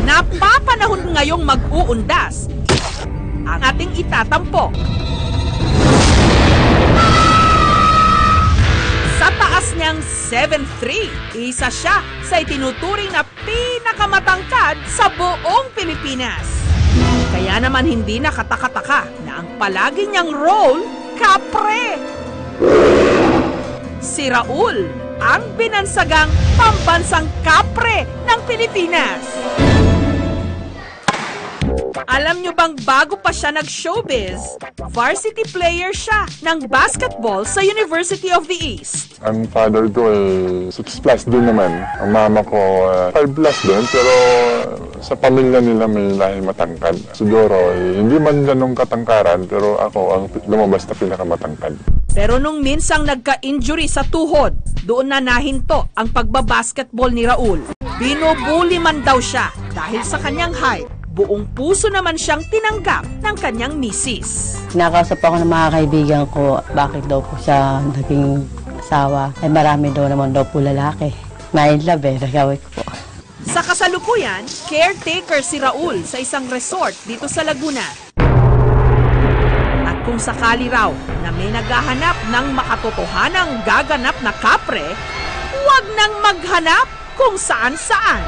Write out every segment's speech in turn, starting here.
Napapanahon ngayong mag-uundas ang ating itatampok. Sa taas niyang 7'3", isa siya sa itinuturing na pinakamatangkad sa buong Pilipinas. Kaya naman hindi nakataka-taka na ang palagi niyang role, kapre. Si Raul, ang binansagang pambansang kapre ng Pilipinas. Alam nyo bang bago pa siya nag-showbiz, varsity player siya ng basketball sa University of the East. Ang father ko ay 6+ din naman. Ang mama ko 5+ din, pero sa pamilya nila may lahi matangkad. Siguro, hindi man ganong katangkaran, pero ako ang lumabas na pinakamatangkad. Pero nung minsang nagka-injury sa tuhod, doon na nahinto ang pagbabasketball ni Raul. Binubuli man daw siya dahil sa kanyang height. Buong puso naman siyang tinanggap ng kanyang misis. Nakausap ako ng mga kaibigan ko, bakit daw po siya naging asawa. Eh marami daw naman daw po lalaki. Na-inlove nagawin ko po. Sa kasalukuyan, caretaker si Raul sa isang resort dito sa Laguna. At kung sakali raw na may naghahanap ng makatotohanang gaganap na kapre, huwag nang maghanap kung saan-saan.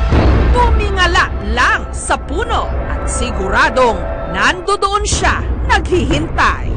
Tumingala lang sa puno at siguradong nandoon siya naghihintay.